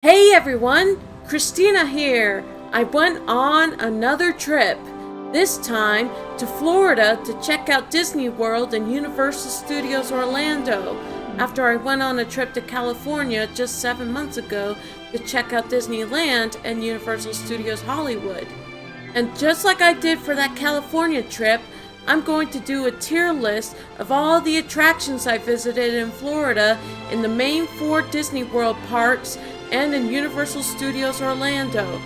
Hey everyone, Christina here. I went on another trip, this time to Florida to check out Disney World and Universal Studios Orlando, after I went on a trip to California just 7 months ago to check out Disneyland and Universal Studios Hollywood. And just like I did for that California trip, I'm going to do a tier list of all the attractions I visited in Florida in the main 4 Disney World parks and in Universal Studios Orlando.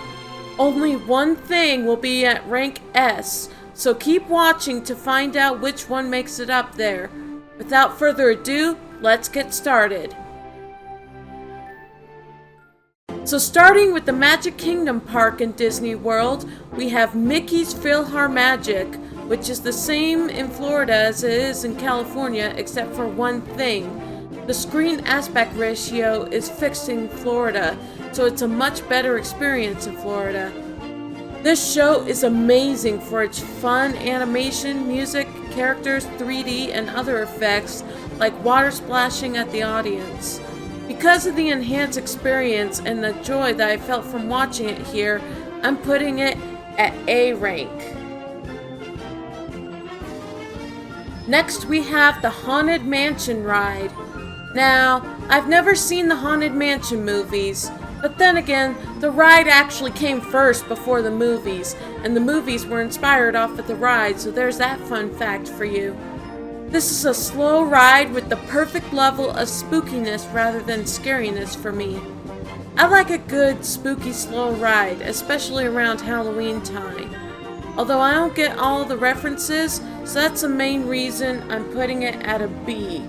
Only one thing will be at rank S, so keep watching to find out which one makes it up there. Without further ado, let's get started. So starting with the Magic Kingdom Park in Disney World, we have Mickey's PhilharMagic, which is the same in Florida as it is in California except for one thing. The screen aspect ratio is fixed in Florida, so it's a much better experience in Florida. This show is amazing for its fun animation, music, characters, 3D, and other effects like water splashing at the audience. Because of the enhanced experience and the joy that I felt from watching it here, I'm putting it at A rank. Next we have the Haunted Mansion ride. Now, I've never seen the Haunted Mansion movies, but then again, the ride actually came first before the movies, and the movies were inspired off of the ride, so there's that fun fact for you. This is a slow ride with the perfect level of spookiness rather than scariness for me. I like a good spooky slow ride, especially around Halloween time. Although I don't get all the references, so that's the main reason I'm putting it at a B.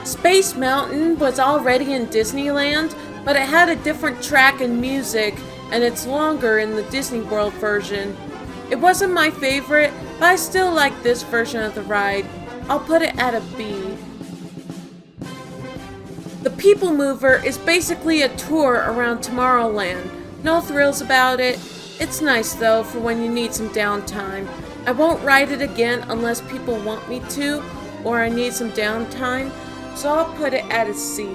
Space Mountain was already in Disneyland, but it had a different track and music, and it's longer in the Disney World version. It wasn't my favorite, but I still like this version of the ride. I'll put it at a B. The People Mover is basically a tour around Tomorrowland. No thrills about it. It's nice though for when you need some downtime. I won't ride it again unless people want me to, or I need some downtime, so I'll put it at a C.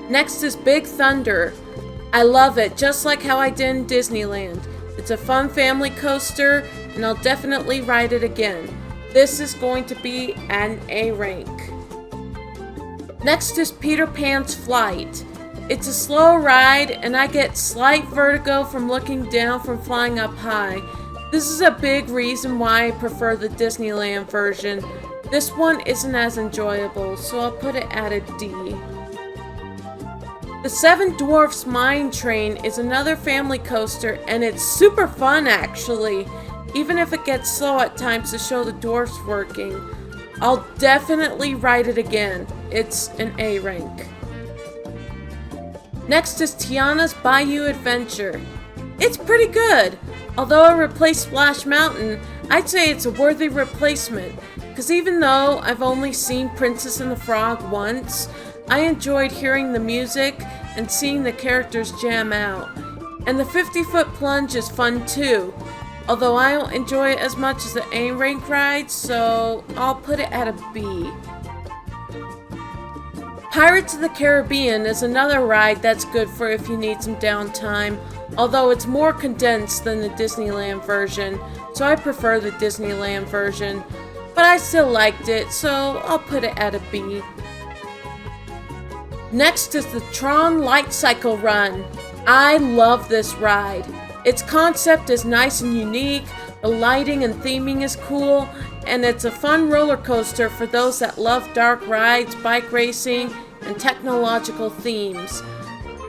Next is Big Thunder. I love it, just like how I did in Disneyland. It's a fun family coaster, and I'll definitely ride it again. This is going to be an A rank. Next is Peter Pan's Flight. It's a slow ride, and I get slight vertigo from looking down from flying up high. This is a big reason why I prefer the Disneyland version. This one isn't as enjoyable, so I'll put it at a D. The Seven Dwarfs Mine Train is another family coaster, and it's super fun actually, even if it gets slow at times to show the dwarfs working. I'll definitely ride it again. It's an A rank. Next is Tiana's Bayou Adventure. It's pretty good. Although it replaced Splash Mountain, I'd say it's a worthy replacement, because even though I've only seen Princess and the Frog once, I enjoyed hearing the music and seeing the characters jam out. And the 50-foot plunge is fun too, although I don't enjoy it as much as the A rank ride, so I'll put it at a B. Pirates of the Caribbean is another ride that's good for if you need some downtime, although it's more condensed than the Disneyland version, so I prefer the Disneyland version. But I still liked it, so I'll put it at a B. Next is the Tron Light Cycle Run. I love this ride. Its concept is nice and unique, the lighting and theming is cool, and it's a fun roller coaster for those that love dark rides, bike racing, and technological themes.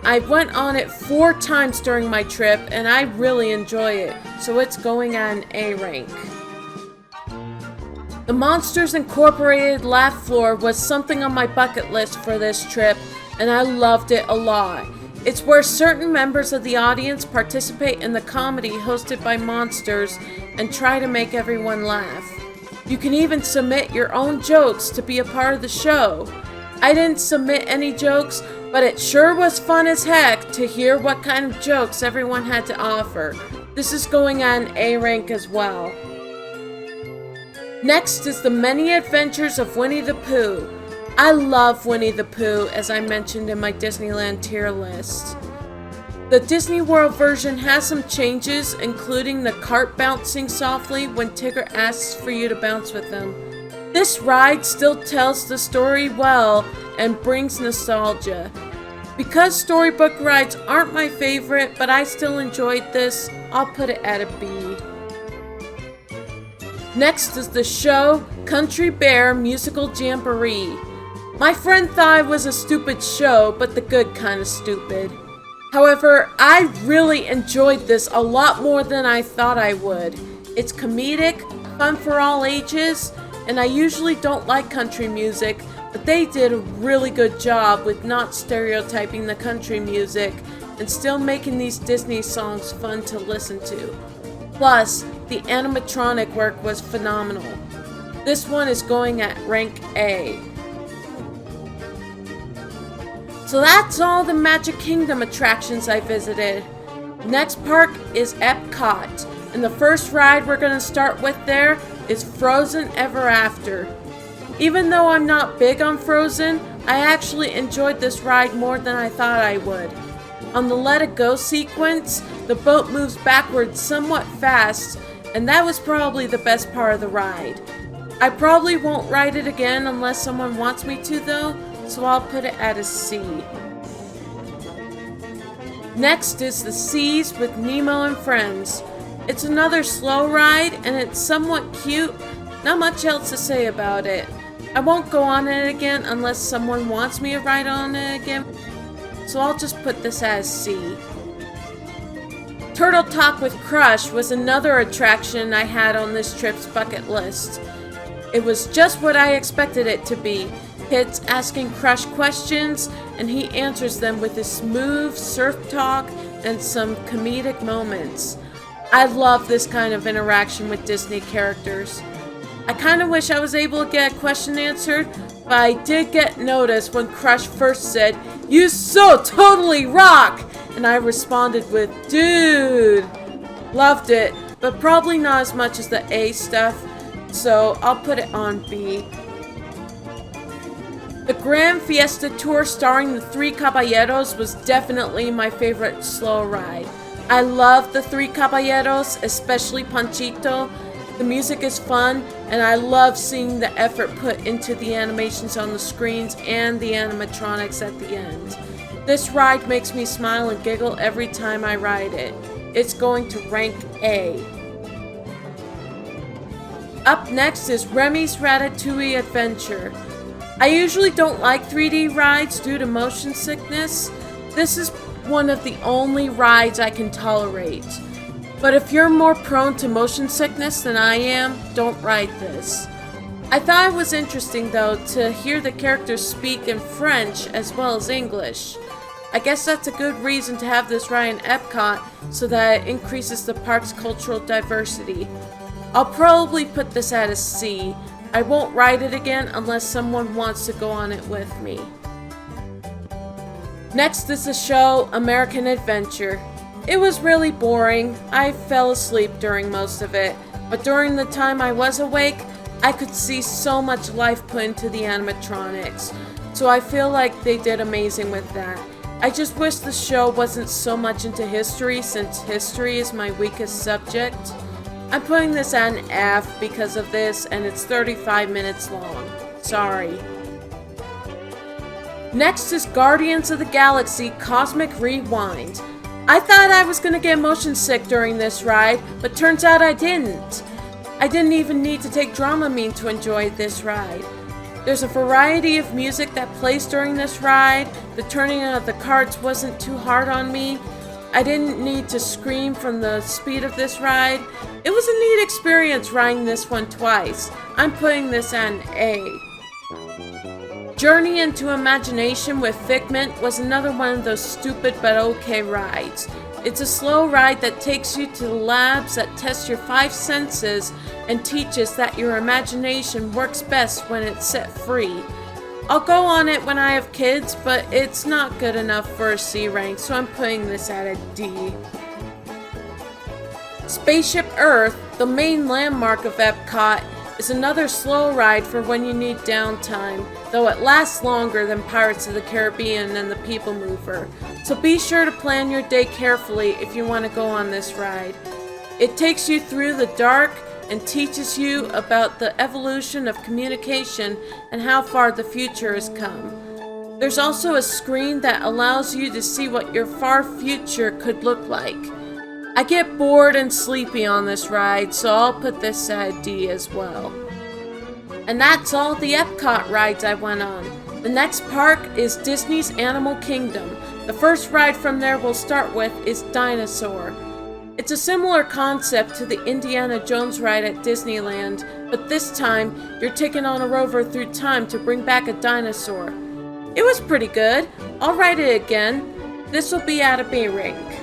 I went on it 4 times during my trip, and I really enjoy it, so it's going on an A rank. The Monsters Incorporated Laugh Floor was something on my bucket list for this trip, and I loved it a lot. It's where certain members of the audience participate in the comedy hosted by Monsters and try to make everyone laugh. You can even submit your own jokes to be a part of the show. I didn't submit any jokes, but it sure was fun as heck to hear what kind of jokes everyone had to offer. This is going on A rank as well. Next is The Many Adventures of Winnie the Pooh. I love Winnie the Pooh, as I mentioned in my Disneyland tier list. The Disney World version has some changes, including the cart bouncing softly when Tigger asks for you to bounce with him. This ride still tells the story well and brings nostalgia. Because storybook rides aren't my favorite, but I still enjoyed this, I'll put it at a B. Next is the show Country Bear Musical Jamboree. My friend thought it was a stupid show, but the good kind of stupid. However, I really enjoyed this a lot more than I thought I would. It's comedic, fun for all ages, and I usually don't like country music, but they did a really good job with not stereotyping the country music and still making these Disney songs fun to listen to. Plus, the animatronic work was phenomenal. This one is going at rank A. So that's all the Magic Kingdom attractions I visited. Next park is Epcot, and the first ride we're going to start with there is Frozen Ever After. Even though I'm not big on Frozen, I actually enjoyed this ride more than I thought I would. On the Let It Go sequence, the boat moves backwards somewhat fast, and that was probably the best part of the ride. I probably won't ride it again unless someone wants me to though, so I'll put it at a C. Next is The Seas with Nemo and Friends. It's another slow ride and it's somewhat cute, not much else to say about it. I won't go on it again unless someone wants me to ride on it again, so I'll just put this as C. Turtle Talk with Crush was another attraction I had on this trip's bucket list. It was just what I expected it to be. Kids asking Crush questions, and he answers them with his smooth surf talk and some comedic moments. I love this kind of interaction with Disney characters. I kind of wish I was able to get a question answered, but I did get noticed when Crush first said, "You so totally rock!" And I responded with, "Dude!" Loved it, but probably not as much as the A stuff, so I'll put it on B. The Grand Fiesta Tour starring the Three Caballeros was definitely my favorite slow ride. I love the Three Caballeros, especially Panchito. The music is fun, and I love seeing the effort put into the animations on the screens and the animatronics at the end. This ride makes me smile and giggle every time I ride it. It's going to rank A. Up next is Remy's Ratatouille Adventure. I usually don't like 3D rides due to motion sickness. This is one of the only rides I can tolerate. But if you're more prone to motion sickness than I am, don't ride this. I thought it was interesting though to hear the characters speak in French as well as English. I guess that's a good reason to have this ride in Epcot so that it increases the park's cultural diversity. I'll probably put this at a C. I won't ride it again unless someone wants to go on it with me. Next is the show American Adventure. It was really boring. I fell asleep during most of it, but during the time I was awake, I could see so much life put into the animatronics, so I feel like they did amazing with that. I just wish the show wasn't so much into history, since history is my weakest subject. I'm putting this at an F because of this, and it's 35 minutes long. Sorry. Next is Guardians of the Galaxy Cosmic Rewind. I thought I was going to get motion sick during this ride, but turns out I didn't. I didn't even need to take Dramamine to enjoy this ride. There's a variety of music that plays during this ride. The turning of the carts wasn't too hard on me. I didn't need to scream from the speed of this ride. It was a neat experience riding this one twice. I'm putting this at an A. Journey into Imagination with Figment was another one of those stupid but okay rides. It's a slow ride that takes you to the labs that test your 5 senses and teaches that your imagination works best when it's set free. I'll go on it when I have kids, but it's not good enough for a C rank, so I'm putting this at a D. Spaceship Earth, the main landmark of Epcot, is another slow ride for when you need downtime, though it lasts longer than Pirates of the Caribbean and the People Mover. So be sure to plan your day carefully if you want to go on this ride. It takes you through the dark and teaches you about the evolution of communication and how far the future has come. There's also a screen that allows you to see what your far future could look like. I get bored and sleepy on this ride, so I'll put this at D as well. And that's all the Epcot rides I went on. The next park is Disney's Animal Kingdom. The first ride from there we'll start with is Dinosaur. It's a similar concept to the Indiana Jones ride at Disneyland, but this time you're taken on a rover through time to bring back a dinosaur. It was pretty good. I'll ride it again. This will be at a B rank.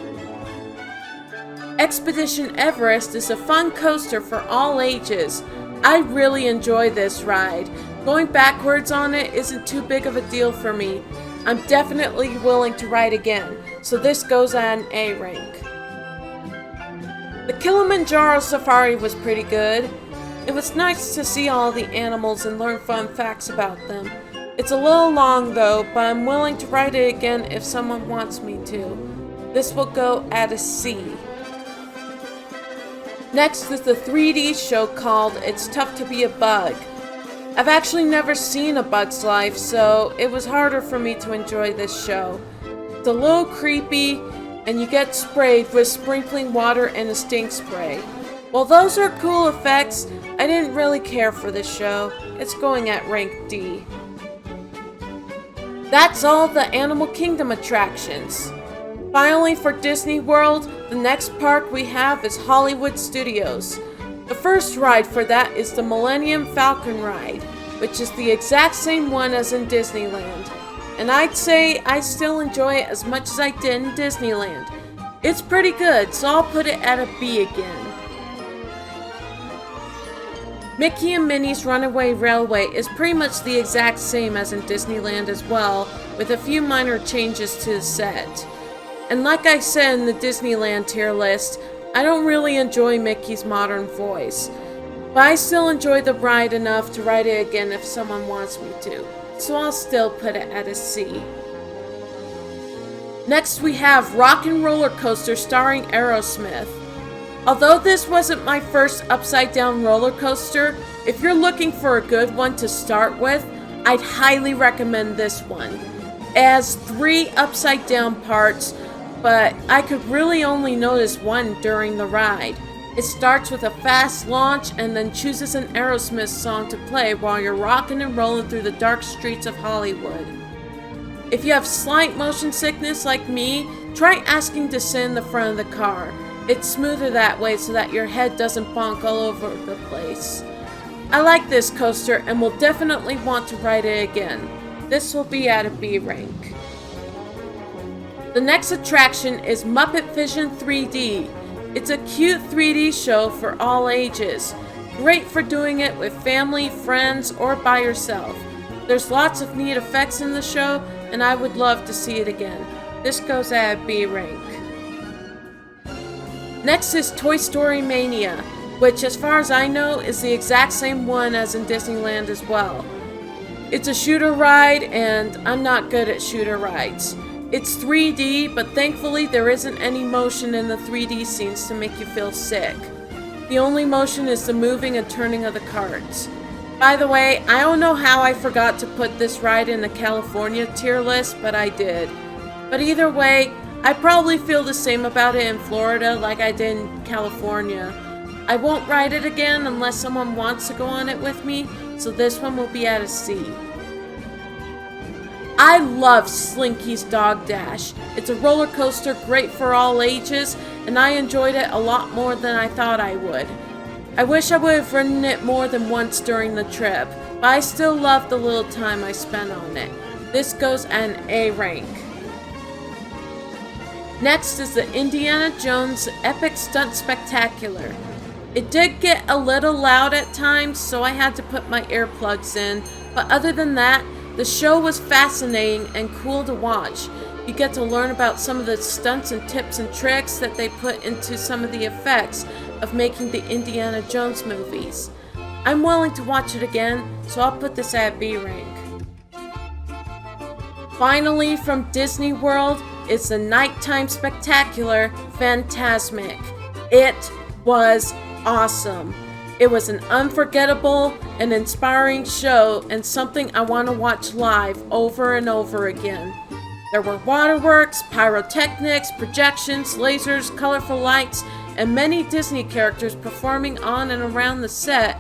Expedition Everest is a fun coaster for all ages. I really enjoy this ride. Going backwards on it isn't too big of a deal for me. I'm definitely willing to ride again, so this goes on A rank. The Kilimanjaro Safari was pretty good. It was nice to see all the animals and learn fun facts about them. It's a little long though, but I'm willing to ride it again if someone wants me to. This will go at a C. Next is the 3D show called It's Tough to Be a Bug. I've actually never seen A Bug's Life, so it was harder for me to enjoy this show. It's a little creepy, and you get sprayed with sprinkling water and a stink spray. While those are cool effects, I didn't really care for this show. It's going at rank D. That's all the Animal Kingdom attractions. Finally, for Disney World, the next park we have is Hollywood Studios. The first ride for that is the Millennium Falcon ride, which is the exact same one as in Disneyland. And I'd say I still enjoy it as much as I did in Disneyland. It's pretty good, so I'll put it at a B again. Mickey and Minnie's Runaway Railway is pretty much the exact same as in Disneyland as well, with a few minor changes to the set. And like I said in the Disneyland tier list, I don't really enjoy Mickey's modern voice, but I still enjoy the ride enough to ride it again if someone wants me to, so I'll still put it at a C. Next we have Rock and Roller Coaster starring Aerosmith. Although this wasn't my first upside down roller coaster, if you're looking for a good one to start with, I'd highly recommend this one. It has 3 upside down parts, but I could really only notice one during the ride. It starts with a fast launch and then chooses an Aerosmith song to play while you're rocking and rolling through the dark streets of Hollywood. If you have slight motion sickness like me, try asking to sit in the front of the car. It's smoother that way so that your head doesn't bonk all over the place. I like this coaster and will definitely want to ride it again. This will be at a B rank. The next attraction is Muppet Vision 3D. It's a cute 3D show for all ages. Great for doing it with family, friends, or by yourself. There's lots of neat effects in the show, and I would love to see it again. This goes at a B rank. Next is Toy Story Mania, which as far as I know is the exact same one as in Disneyland as well. It's a shooter ride, and I'm not good at shooter rides. It's 3D, but thankfully there isn't any motion in the 3D scenes to make you feel sick. The only motion is the moving and turning of the carts. By the way, I don't know how I forgot to put this ride in the California tier list, but I did. But either way, I probably feel the same about it in Florida like I did in California. I won't ride it again unless someone wants to go on it with me, so this one will be at a C. I love Slinky's Dog Dash. It's a roller coaster great for all ages, and I enjoyed it a lot more than I thought I would. I wish I would have ridden it more than once during the trip, but I still love the little time I spent on it. This goes at an A rank. Next is the Indiana Jones Epic Stunt Spectacular. It did get a little loud at times, so I had to put my earplugs in, but other than that, the show was fascinating and cool to watch. You get to learn about some of the stunts and tips and tricks that they put into some of the effects of making the Indiana Jones movies. I'm willing to watch it again, so I'll put this at B rank. Finally, from Disney World is the nighttime spectacular Fantasmic. It was awesome. It was an unforgettable and inspiring show and something I want to watch live over and over again. There were waterworks, pyrotechnics, projections, lasers, colorful lights, and many Disney characters performing on and around the set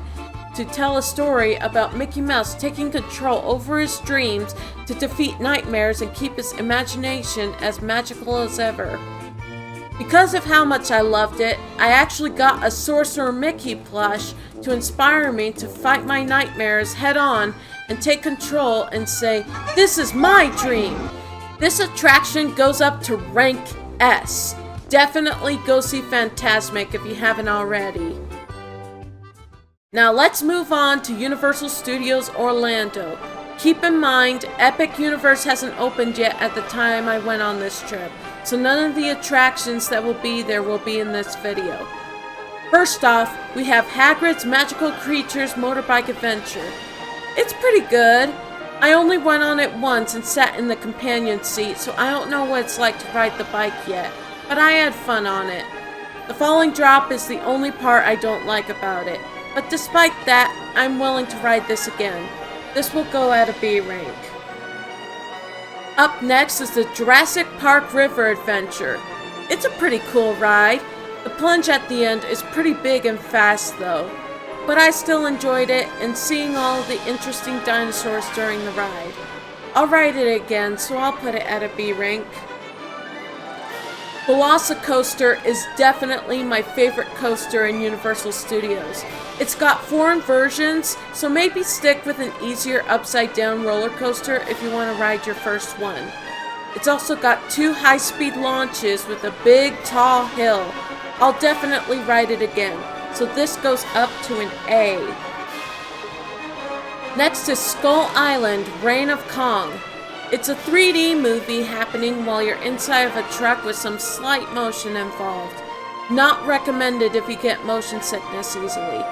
to tell a story about Mickey Mouse taking control over his dreams to defeat nightmares and keep his imagination as magical as ever. Because of how much I loved it, I actually got a Sorcerer Mickey plush to inspire me to fight my nightmares head on and take control and say, "This is my dream!" This attraction goes up to rank S. Definitely go see Fantasmic if you haven't already. Now let's move on to Universal Studios Orlando. Keep in mind, Epic Universe hasn't opened yet at the time I went on this trip, so none of the attractions that will be there will be in this video. First off, we have Hagrid's Magical Creatures Motorbike Adventure. It's pretty good. I only went on it once and sat in the companion seat, so I don't know what it's like to ride the bike yet, but I had fun on it. The falling drop is the only part I don't like about it, but despite that, I'm willing to ride this again. This will go at a B rank. Up next is the Jurassic Park River Adventure. It's a pretty cool ride. The plunge at the end is pretty big and fast though, but I still enjoyed it and seeing all the interesting dinosaurs during the ride. I'll ride it again, so I'll put it at a B rank. Velocicoaster is definitely my favorite coaster in Universal Studios. It's got 4 inversions, so maybe stick with an easier upside down roller coaster if you want to ride your first one. It's also got 2 high-speed launches with a big tall hill. I'll definitely ride it again, so this goes up to an A. Next is Skull Island, Reign of Kong. It's a 3D movie happening while you're inside of a truck with some slight motion involved. Not recommended if you get motion sickness easily.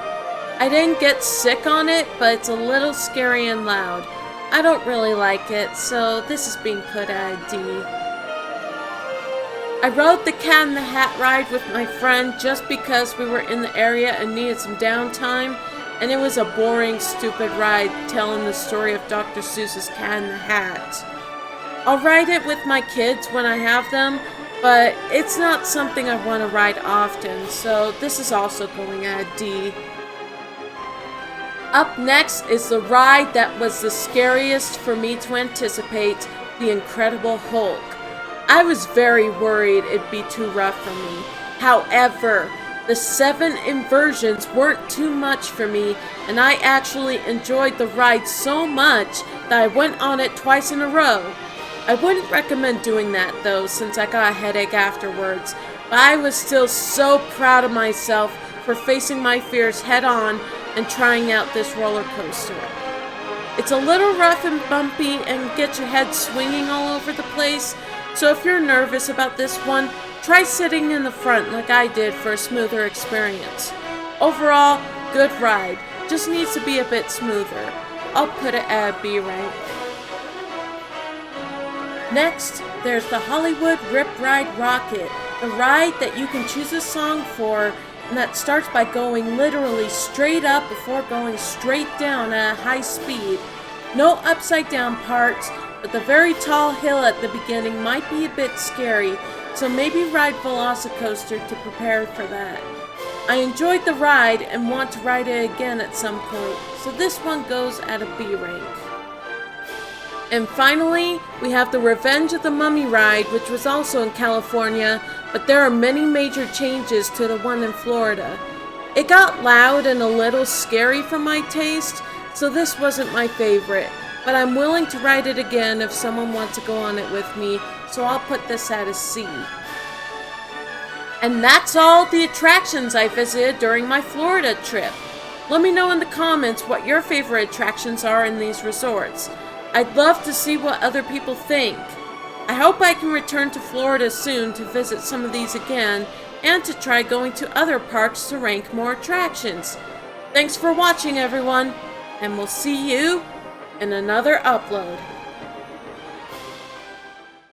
I didn't get sick on it, but it's a little scary and loud. I don't really like it, so this is being put at a D. I rode the Cat in the Hat ride with my friend just because we were in the area and needed some downtime, and it was a boring, stupid ride telling the story of Dr. Seuss's Cat in the Hat. I'll ride it with my kids when I have them, but it's not something I want to ride often, so this is also going at a D. Up next is the ride that was the scariest for me to anticipate, The Incredible Hulk. I was very worried it'd be too rough for me. However, the 7 inversions weren't too much for me, and I actually enjoyed the ride so much that I went on it twice in a row. I wouldn't recommend doing that though, since I got a headache afterwards, but I was still so proud of myself for facing my fears head on and trying out this roller coaster. It's a little rough and bumpy and get your head swinging all over the place, so if you're nervous about this one, try sitting in the front like I did for a smoother experience. Overall, good ride, just needs to be a bit smoother. I'll put it at a B rank. Next, there's the Hollywood Rip Ride Rocket, the ride that you can choose a song for, and that starts by going literally straight up before going straight down at a high speed. No upside down parts, but the very tall hill at the beginning might be a bit scary, so maybe ride Velocicoaster to prepare for that. I enjoyed the ride and want to ride it again at some point, so this one goes at a B rank. And finally, we have the Revenge of the Mummy ride, which was also in California, but there are many major changes to the one in Florida. It got loud and a little scary for my taste, so this wasn't my favorite, but I'm willing to ride it again if someone wants to go on it with me, so I'll put this at a C. And that's all the attractions I visited during my Florida trip. Let me know in the comments what your favorite attractions are in these resorts. I'd love to see what other people think. I hope I can return to Florida soon to visit some of these again and to try going to other parks to rank more attractions. Thanks for watching, everyone, and we'll see you in another upload.